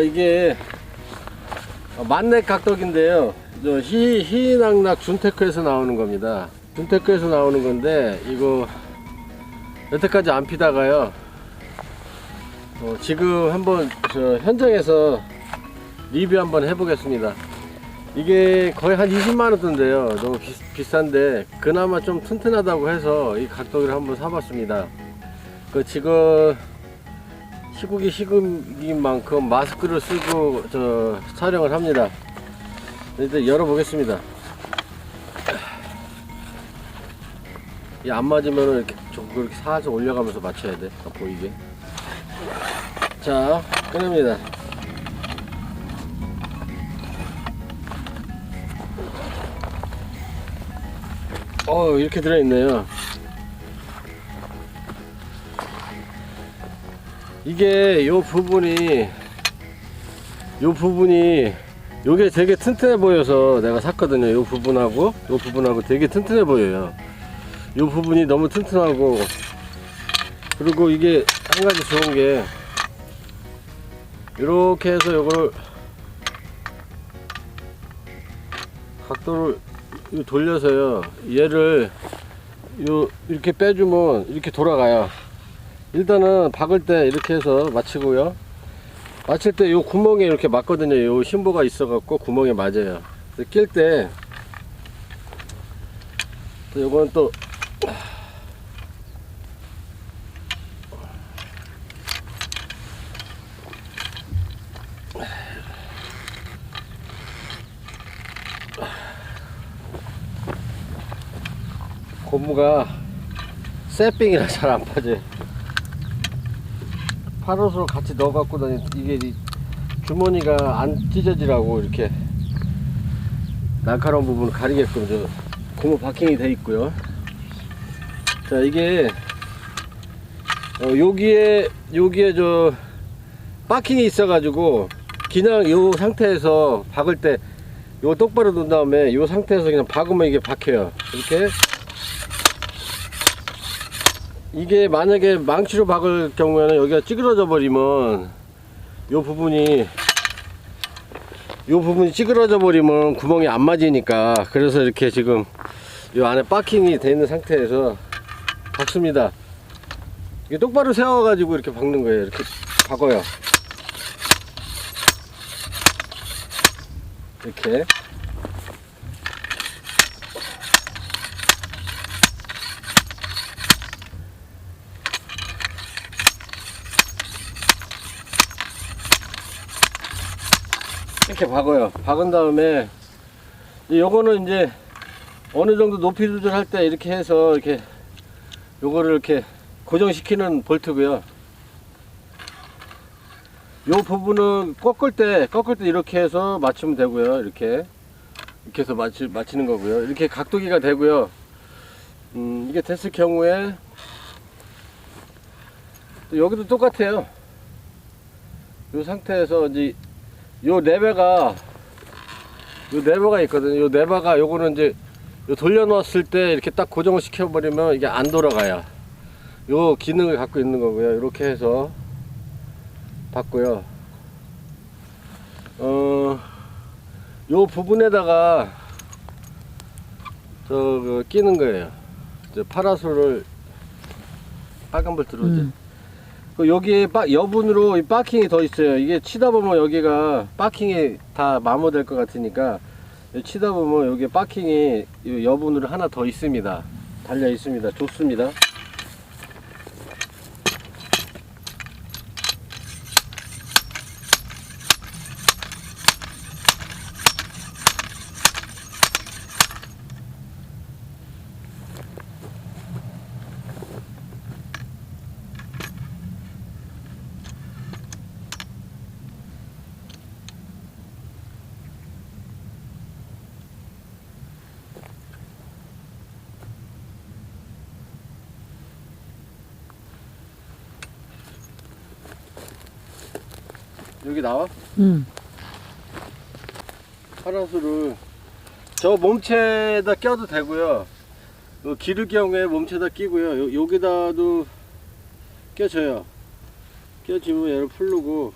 이게 만렙 각도기인데요. 희낙낙 준테크에서 나오는 겁니다. 준테크에서 나오는 건데, 이거 여태까지 안 피다가요. 지금 한번 현장에서 리뷰 한번 해보겠습니다. 이게 거의 한 20만원 던데요. 너무 비싼데 그나마 좀 튼튼하다고 해서 이 각도기를 한번 사봤습니다. 지금 시국인 만큼 마스크를 쓰고 촬영을 합니다. 일단 열어보겠습니다. 이 안 맞으면 이렇게 그렇게 살짝 올려가면서 맞춰야 돼. 보이게. 자, 꺼냅니다. 이렇게 들어있네요. 이게 요 부분이 요게 되게 튼튼해 보여서 내가 샀거든요. 요 부분하고 되게 튼튼해 보여요. 요 부분이 너무 튼튼하고, 그리고 이게 한 가지 좋은 게 이렇게 해서 요걸 각도를 돌려서요, 얘를 이렇게 빼주면 이렇게 돌아가요. 일단은 박을 때 이렇게 해서 맞추고요. 맞출 때 요 구멍에 이렇게 맞거든요. 요 심보가 있어 갖고 구멍에 맞아요. 낄 때 요건 또 고무가 쇠빙이라 잘 안 빠져요. 파롯으로 같이 넣어 갖고 다니, 이게 주머니가 안 찢어지라고 이렇게 날카로운 부분을 가리게끔 고무 바킹이 돼 있고요. 자, 이게 여기에 바킹이 있어 가지고 그냥 요 상태에서 박을 때 요 똑바로 놓은 다음에 요 상태에서 그냥 박으면 이게 박혀요. 이렇게. 이게 만약에 망치로 박을 경우에는 여기가 찌그러져 버리면 요 부분이 찌그러져 버리면 구멍이 안 맞으니까, 그래서 이렇게 지금 요 안에 바킹이 돼 있는 상태에서 박습니다. 이게 똑바로 세워 가지고 이렇게 박는 거예요. 이렇게 박아요. 이렇게. 이렇게 박아요. 박은 다음에 요거는 이제 어느 정도 높이 조절할 때 이렇게 해서 이렇게 요거를 이렇게 고정시키는 볼트고요. 요 부분은 꺾을 때 이렇게 해서 맞추면 되고요. 이렇게 해서 맞추는 거고요. 이렇게 각도기가 되고요. 이게 됐을 경우에 또 여기도 똑같아요. 요 상태에서 이제 요 레버가 있거든요. 요 레버가 요거는 이제 돌려 놓았을 때 이렇게 딱 고정을 시켜 버리면 이게 안 돌아가요. 요 기능을 갖고 있는 거고요. 이렇게 해서 봤고요. 요 부분에다가 끼는 거예요. 파라솔을 빨간 불 들어오지. 여기에 여분으로 이 바킹이 더 있어요. 이게 치다 보면 여기가 바킹이 다 마모될 것 같으니까 치다 보면 여기 바킹이 여분으로 하나 더 있습니다. 달려 있습니다. 좋습니다. 여기 나와? 파라솔을 저 몸체에다 껴도 되고요. 기를 경우에 몸체에다 끼고요. 여기다도 껴줘요. 껴주면 얘를 풀르고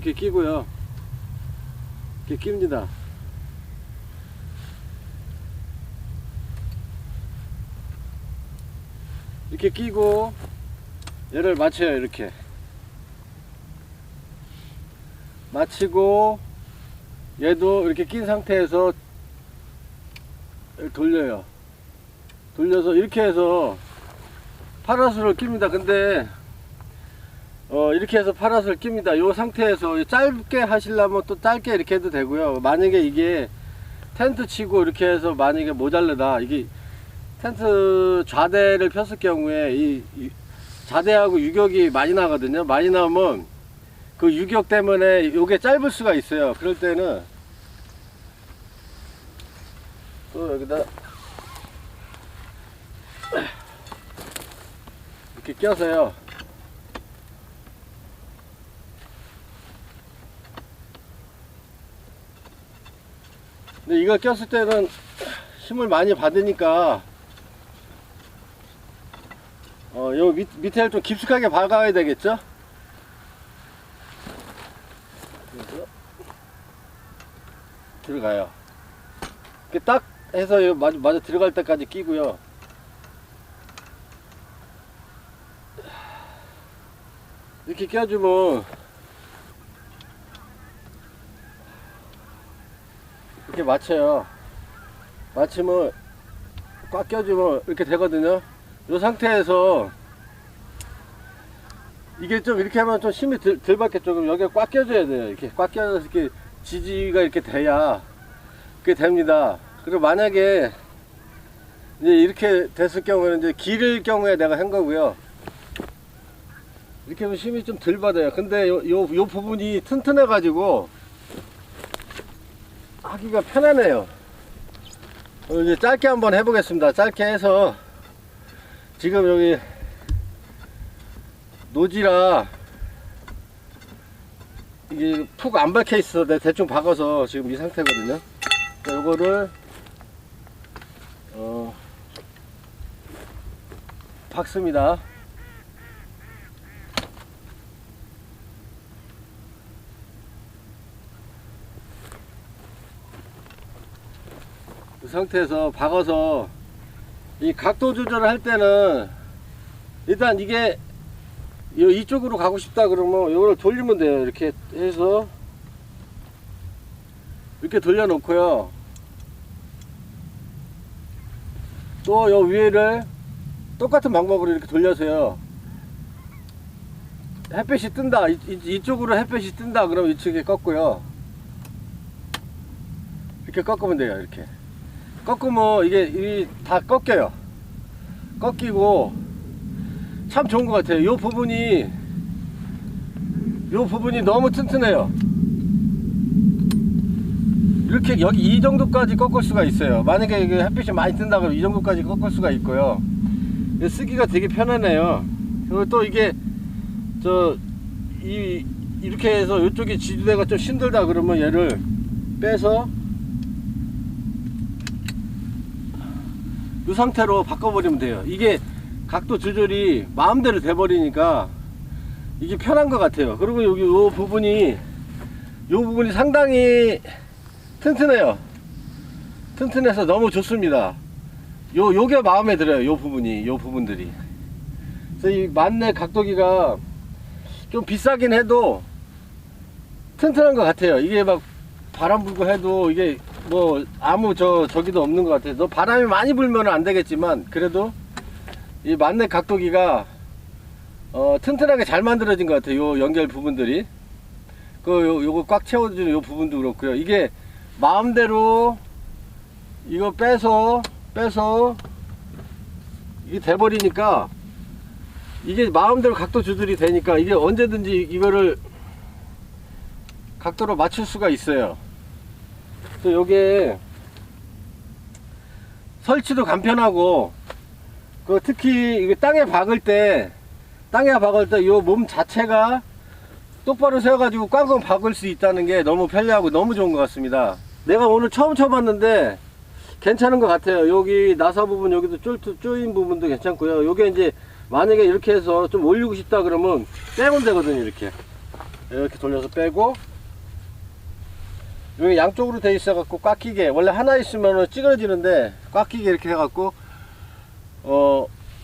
이렇게 끼고요. 이렇게 낍니다. 이렇게 끼고 얘를 맞춰요. 이렇게 맞추고 얘도 이렇게 낀 상태에서 돌려요. 돌려서 이렇게 해서 파라솔을 낍니다. 근데 이렇게 해서 파라솔 낍니다. 이 상태에서 짧게 하시려면 또 짧게 이렇게 해도 되고요. 만약에 이게 텐트 치고 이렇게 해서 만약에 모자르다, 이게 텐트 좌대를 폈을 경우에 이 좌대하고 유격이 많이 나거든요. 많이 나오면 그 유격 때문에 이게 짧을 수가 있어요. 그럴 때는 또 여기다 이렇게 껴서요. 근데 이거 꼈을 때는 힘을 많이 받으니까 요 밑에를 좀 깊숙하게 박아야 되겠죠? 그래서 들어가요. 이렇게 딱 해서 마저 들어갈 때까지 끼고요. 이렇게 껴주면 이렇게 맞춰요. 맞추면 꽉 껴주면 이렇게 되거든요. 이 상태에서 이게 좀 이렇게 하면 좀 힘이 덜 받겠죠. 그럼 여기에 꽉 껴줘야 돼요. 이렇게 꽉 껴서 이렇게 지지가 이렇게 돼야 그게 됩니다. 그리고 만약에 이제 이렇게 됐을 경우에는 이제 길을 경우에 내가 한 거고요. 이렇게 하면 힘이 좀 덜 받아요. 근데 요 부분이 튼튼해 가지고 하기가 편하네요. 이제 짧게 한번 해보겠습니다. 짧게 해서 지금 여기 노지라 이게 푹 안 박혀 있어. 내가 대충 박아서 지금 이 상태거든요. 요거를 박습니다. 이 상태에서 박아서 이 각도 조절을 할 때는 일단 이게 이쪽으로 가고 싶다 그러면 이걸 돌리면 돼요. 이렇게 해서 이렇게 돌려 놓고요. 또 요 위에를 똑같은 방법으로 이렇게 돌려서요. 햇빛이 뜬다, 이쪽으로 햇빛이 뜬다 그러면 이쪽에 꺾고요. 이렇게 꺾으면 돼요. 이렇게 꺾으면 이게 다 꺾여요. 꺾이고 참 좋은 것 같아요. 요 부분이 너무 튼튼해요. 이렇게 여기 이 정도까지 꺾을 수가 있어요. 만약에 이게 햇빛이 많이 뜬다 그러면 이 정도까지 꺾을 수가 있고요. 쓰기가 되게 편하네요. 그리고 또 이게 이렇게 해서 이쪽에 지지대가 좀 힘들다 그러면 얘를 빼서 이 상태로 바꿔버리면 돼요. 이게 각도 조절이 마음대로 돼버리니까 이게 편한 것 같아요. 그리고 여기 요 부분이 상당히 튼튼해요. 튼튼해서 너무 좋습니다. 요게 마음에 들어요. 요 부분들이. 그래서 이 만내 각도기가 좀 비싸긴 해도 튼튼한 것 같아요. 이게 막 바람 불고 해도 이게 뭐 아무 저기도 없는 것 같아요. 너 바람이 많이 불면 안 되겠지만 그래도 이 만내 각도기가 튼튼하게 잘 만들어진 것 같아요. 요 연결 부분들이 요거 꽉 채워주는 요 부분도 그렇고요. 이게 마음대로 이거 빼서 이게 돼버리니까 이게 마음대로 각도 조절이 되니까 이게 언제든지 이거를 각도로 맞출 수가 있어요. 또 요게 설치도 간편하고 특히 이게 땅에 박을 때 요 몸 자체가 똑바로 세워가지고 꽝꽝 박을 수 있다는 게 너무 편리하고 너무 좋은 것 같습니다. 내가 오늘 처음 쳐봤는데 괜찮은 것 같아요. 여기 나사 부분 여기도 쪼인 부분도 괜찮고요. 요게 이제 만약에 이렇게 해서 좀 올리고 싶다 그러면 빼면 되거든요. 이렇게 이렇게 돌려서 빼고, 여기 양쪽으로 돼 있어 갖고 꽉 끼게, 원래 하나 있으면 찌그러지는데 꽉 끼게 이렇게 해 갖고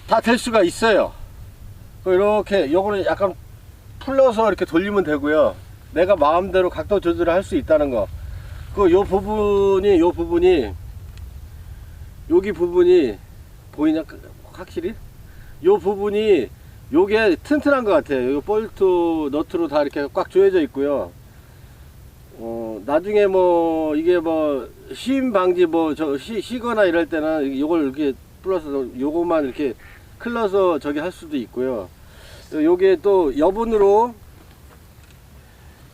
다 될 수가 있어요. 이렇게 요거는 약간 풀러서 이렇게 돌리면 되고요. 내가 마음대로 각도 조절을 할 수 있다는 거. 요 부분이 여기 부분이 보이냐 확실히? 요 부분이 요게 튼튼한 것 같아요. 요 볼트 너트로 다 이렇게 꽉 조여져 있고요. 나중에 뭐 이게 뭐 쉼 방지 뭐 쉬거나 이럴 때는 요걸 이렇게 플러스 요것만 이렇게 클러서 저기 할 수도 있고요. 요게 또 여분으로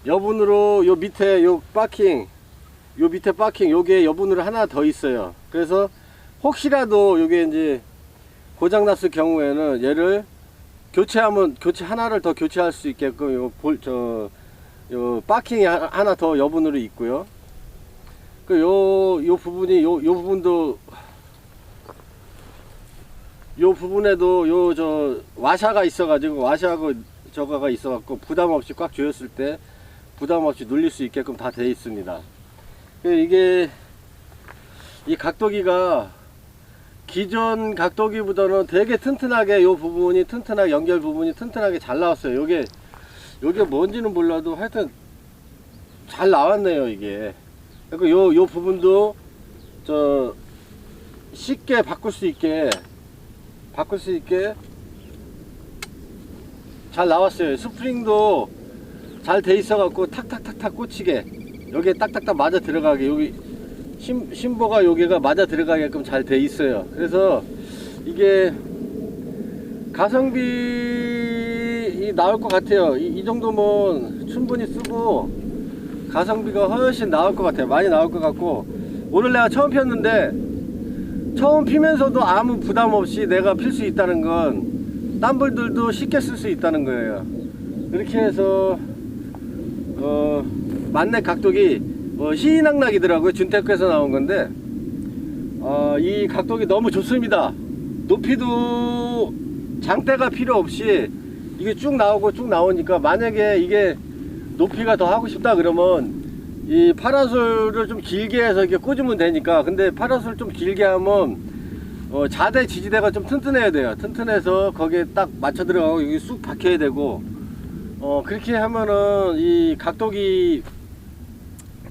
요 밑에 요 밑에 바킹 요게 여분으로 하나 더 있어요. 그래서 혹시라도 요게 이제 고장 났을 경우에는 얘를 하나를 더 교체할 수 있게끔 요 바킹이 하나 더 여분으로 있고요. 요 부분이 요 부분에도 와샤가 있어가지고 와샤하고 저거가 있어갖고 부담 없이 꽉 조였을 때 부담 없이 눌릴 수 있게끔 다 되어 있습니다. 이게 이 각도기가 기존 각도기보다는 되게 튼튼하게 연결 부분이 튼튼하게 잘 나왔어요. 요게 뭔지는 몰라도 하여튼 잘 나왔네요. 이게 그리고 요 부분도 쉽게 바꿀 수 있게 잘 나왔어요. 스프링도 잘 돼 있어 갖고 탁탁탁탁 꽂히게 여기에 딱딱딱 맞아 들어가게, 여기 심보가 여기가 맞아 들어가게끔 잘 돼 있어요. 그래서 이게 가성비 나올 것 같아요. 이 정도면 충분히 쓰고 가성비가 훨씬 나올 것 같아요. 많이 나올 것 같고, 오늘 내가 처음 폈는데 처음 피면서도 아무 부담 없이 내가 필 수 있다는 건 딴 분들도 쉽게 쓸 수 있다는 거예요. 이렇게 해서 만렙 각도기 희낙낙이더라고요. 준테크에서 나온 건데 이 각도기 너무 좋습니다. 높이도 장대가 필요 없이 이게 쭉 나오니까, 만약에 이게 높이가 더 하고 싶다 그러면 이 파라솔을 좀 길게 해서 이렇게 꽂으면 되니까. 근데 파라솔 좀 길게 하면 자대 지지대가 좀 튼튼해야 돼요. 튼튼해서 거기에 딱 맞춰 들어가고 여기 쑥 박혀야 되고, 그렇게 하면은 이 각도기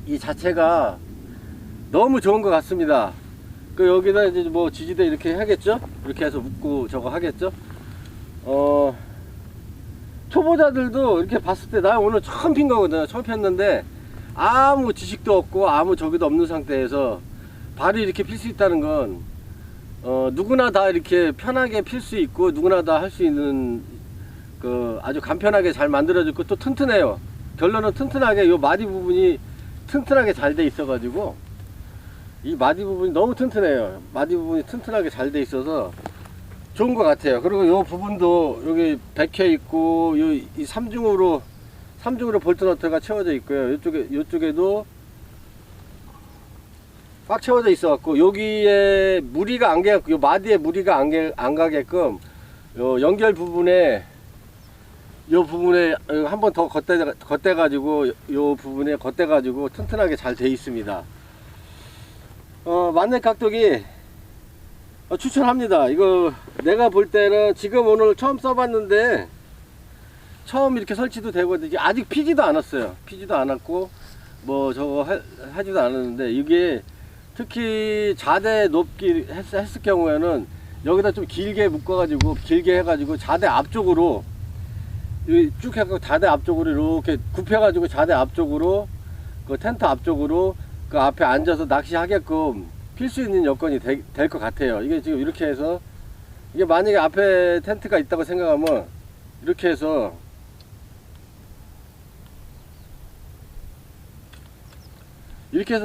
이 자체가 너무 좋은 것 같습니다. 여기다 이제 뭐 지지대 이렇게 하겠죠? 이렇게 해서 묶고 저거 하겠죠? 초보자들도 이렇게 봤을 때, 나 오늘 처음 핀 거거든요. 처음 폈는데 아무 지식도 없고 아무 저기도 없는 상태에서 바로 이렇게 필 수 있다는 건 누구나 다 이렇게 편하게 필 수 있고 누구나 다 할 수 있는 아주 간편하게 잘 만들어졌고 또 튼튼해요. 결론은 튼튼하게 요 마디 부분이 튼튼하게 잘 돼 있어 가지고, 이 마디 부분이 너무 튼튼해요. 마디 부분이 튼튼하게 잘 돼 있어서 좋은 것 같아요. 그리고 요 부분도 여기 박혀 있고 이 3중으로 볼트 너트가 채워져 있고요. 요쪽에도 꽉 채워져 있어 갖고 여기에 무리가 안 가게끔, 요 마디에 무리가 안 가게끔 요 연결 부분에 한 번 더 겉대 가지고 요 부분에 겉대 가지고 튼튼하게 잘 돼 있습니다. 만렙 각도기 추천합니다. 이거 내가 볼 때는 지금 오늘 처음 써봤는데 처음 이렇게 설치도 되고 아직 피지도 않았어요. 피지도 않았고 뭐 저거 하지도 않았는데, 이게 특히 자대 높기 했을 경우에는 여기다 좀 길게 묶어가지고 길게 해가지고 자대 앞쪽으로 쭉 해갖고 자대 앞쪽으로 이렇게 굽혀가지고 자대 앞쪽으로 그 텐트 앞쪽으로 그 앞에 앉아서 낚시하게끔 필 수 있는 여건이 될 것 같아요. 이게 지금 이렇게 해서, 이게 만약에 앞에 텐트가 있다고 생각하면 이렇게 해서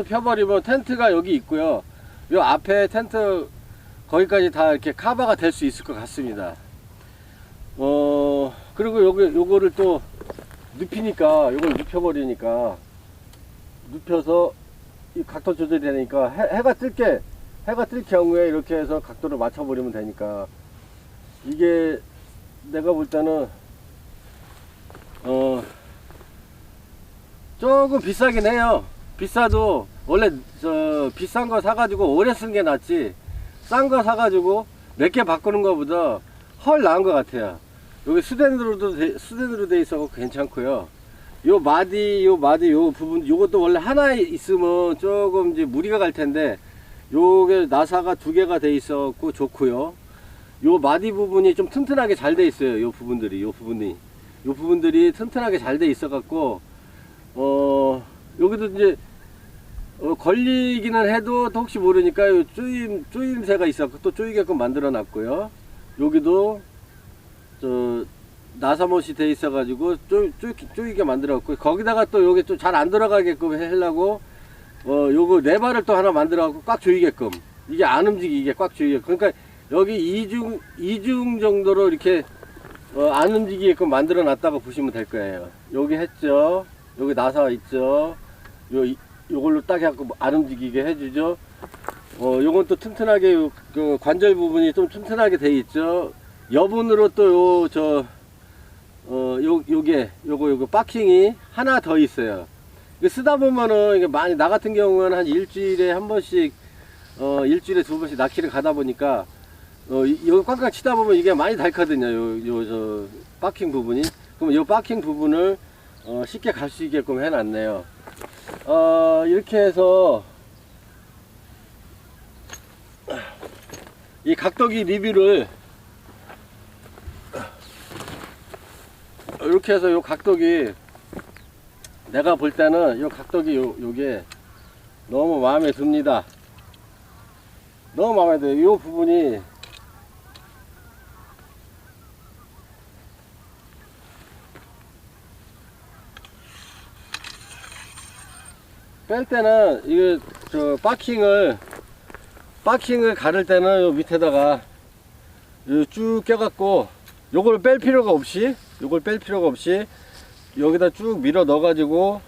펴버리면 텐트가 여기 있고요. 요 앞에 텐트 거기까지 다 이렇게 커버가 될 수 있을 것 같습니다. 그리고 요거를 또 눕히니까, 요걸 눕혀버리니까, 눕혀서 이 각도 조절이 되니까 해가 뜰 경우에 이렇게 해서 각도를 맞춰버리면 되니까, 이게 내가 볼 때는 조금 비싸긴 해요. 비싸도 원래 저 비싼 거 사가지고 오래 쓴 게 낫지, 싼 거 사가지고 몇 개 바꾸는 거보다 헐 나은 것 같아요. 여기 수덴으로 돼 있어 괜찮고요. 요 마디 요 부분, 요것도 원래 하나 있으면 조금 이제 무리가 갈 텐데, 요게 나사가 2개가 돼 있었고 좋고요. 요 마디 부분이 좀 튼튼하게 잘 돼 있어요. 요 부분들이 튼튼하게 잘 돼 있어 갖고 여기도 이제 걸리기는 해도 또 혹시 모르니까 요 쪼임새가 있었고 또 쪼이게끔 만들어 놨고요. 여기도 저 나사못이 돼 있어 가지고 쪼이게 만들어 놨고, 거기다가 또 요게 또 잘 안 들어가게끔 하려고 요거 레바를 또 하나 만들어 갖고 꽉 조이게끔, 이게 안 움직이게 꽉 조이게끔, 그러니까 여기 이중 정도로 이렇게 안 움직이게끔 만들어 놨다고 보시면 될 거예요. 여기 했죠. 여기 나사 있죠. 요걸로 딱 해갖고 안 움직이게 해주죠. 요건 또 튼튼하게 그 관절 부분이 좀 튼튼하게 돼 있죠. 여분으로 또 요거 파킹이 하나 더 있어요. 이거 쓰다 보면은 이게 많이, 나 같은 경우는 한 일주일에 한 번씩 일주일에 2번씩 낚시를 가다 보니까 이거 꽉꽉 치다 보면 이게 많이 닳거든요. 저 파킹 부분이. 그럼 요 파킹 부분을 쉽게 갈 수 있게끔 해놨네요. 이렇게 해서 이 각도기 리뷰를 이렇게 해서 요 각도기, 내가 볼 때는 요 각도기 요게 너무 마음에 듭니다. 너무 마음에 들어요. 요 부분이 뺄 때는 이거 저 파킹을 가를 때는 요 밑에다가 쭉 껴갖고 요걸 뺄 필요가 없이 여기다 쭉 밀어 넣어 가지고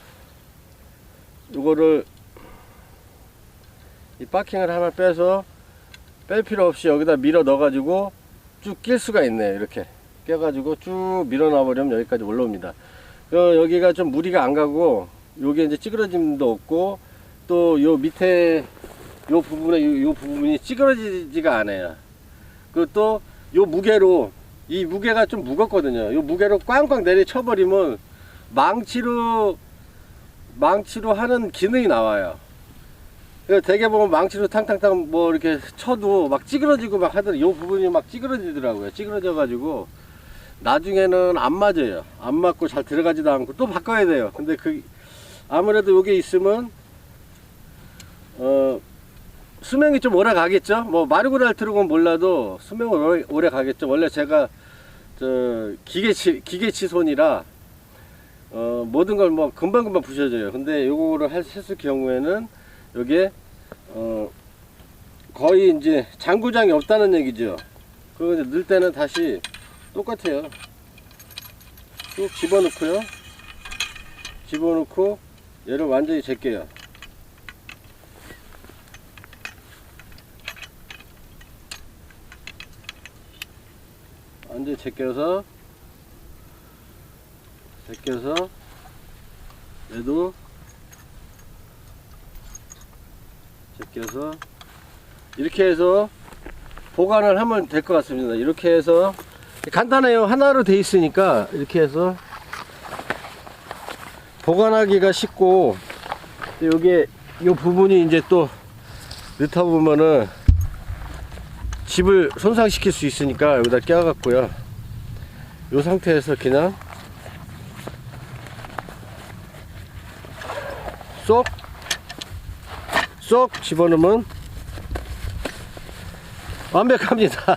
요거를 이 파킹을 하나 빼서 뺄 필요 없이 여기다 밀어 넣어 가지고 쭉 낄 수가 있네요. 이렇게 껴 가지고 쭉 밀어 놔 버리면 여기까지 올라옵니다. 여기가 좀 무리가 안 가고, 요게 이제 찌그러짐도 없고, 또 요 밑에 요 부분이 찌그러지지가 않아요. 그리고 또 요 무게로, 이 무게가 좀 무겁거든요. 요 무게로 꽝꽝 내리쳐 버리면 망치로 하는 기능이 나와요. 대개 보면 망치로 탕탕탕 뭐 이렇게 쳐도 막 찌그러지고 막 하더니 요 부분이 막 찌그러지더라고요. 찌그러져 가지고 나중에는 안 맞아요. 안 맞고 잘 들어가지도 않고 또 바꿔야 돼요. 근데 아무래도 요게 있으면 수명이 좀 오래 가겠죠. 뭐 마르고랄트로는 몰라도 수명은 오래 가겠죠. 원래 제가 저 기계치 손이라 모든 걸 뭐 금방금방 부셔져요. 근데 요거를 했을 경우에는 요게 거의 이제 장구장이 없다는 얘기죠. 그리고 넣을 때는 다시 똑같아요. 쭉 집어넣고 얘를 완전히 제껴요. 완전히 제껴서 얘도 제껴서 이렇게 해서 보관을 하면 될 것 같습니다. 이렇게 해서 간단해요. 하나로 돼 있으니까 이렇게 해서 보관하기가 쉽고, 요게 요 부분이 이제 또 넣다 보면은 집을 손상시킬 수 있으니까 여기다 껴갖고요. 요 상태에서 그냥 쏙 집어넣으면 완벽합니다.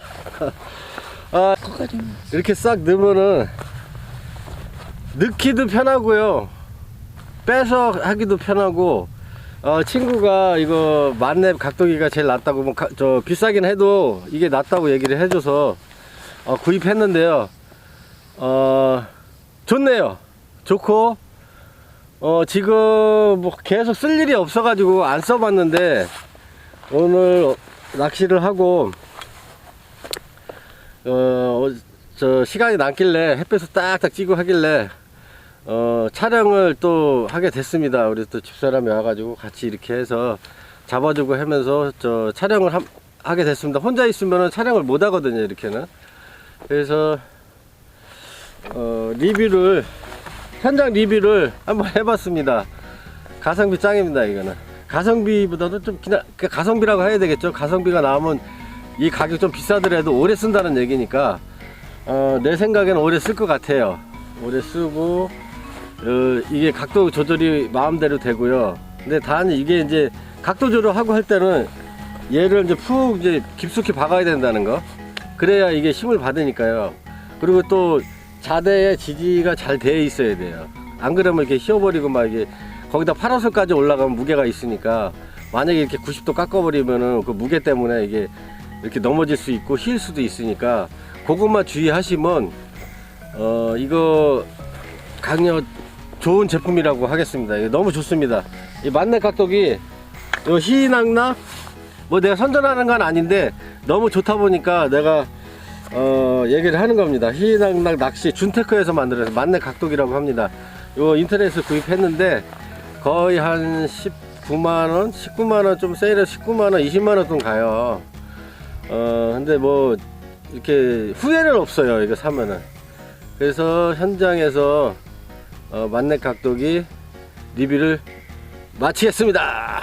이렇게 싹 넣으면은 넣기도 편하고요, 빼서 하기도 편하고. 친구가 이거 만렙 각도기가 제일 낫다고, 뭐 비싸긴 해도 이게 낫다고 얘기를 해줘서 구입했는데요. 좋네요. 좋고, 지금 뭐 계속 쓸 일이 없어 가지고 안 써봤는데, 오늘 낚시를 하고 저 시간이 남길래 햇볕을 딱딱 찌고 하길래 촬영을 또 하게 됐습니다. 우리 또 집사람이 와가지고 같이 이렇게 해서 잡아주고 하면서 촬영을 하게 됐습니다. 혼자 있으면 촬영을 못 하거든요, 이렇게는. 그래서 현장 리뷰를 한번 해봤습니다. 가성비 짱입니다. 이거는 가성비보다도 좀 그냥 가성비라고 해야 되겠죠. 가성비가 나오면 이 가격 좀 비싸더라도 오래 쓴다는 얘기니까 내 생각에는 오래 쓸 것 같아요. 오래 쓰고 이게 각도 조절이 마음대로 되고요. 근데 단 이게 이제 각도 조절하고 할 때는 얘를 이제 푹 이제 깊숙이 박아야 된다는 거. 그래야 이게 힘을 받으니까요. 그리고 또 자대의 지지가 잘 되어 있어야 돼요. 안 그러면 이렇게 휘어버리고 막 이게 거기다 파라솔까지 올라가면 무게가 있으니까 만약에 이렇게 90도 깎아버리면은 그 무게 때문에 이게 이렇게 넘어질 수 있고 힐 수도 있으니까 그것만 주의하시면 이거 강력 좋은 제품이라고 하겠습니다. 이거 너무 좋습니다. 이 만렙 각도기 요 희낙낙 뭐 내가 선전하는 건 아닌데 너무 좋다 보니까 내가 얘기를 하는 겁니다. 희낙낙 낚시 준테크에서 만들어서 만렙 각도기라고 합니다. 요 인터넷에서 구입했는데 거의 한 19만원 19만원 좀 세일해서 19만원 20만원 돈 가요. 근데 뭐 이렇게 후회는 없어요, 이거 사면은. 그래서 현장에서 만렙 각도기 리뷰를 마치겠습니다.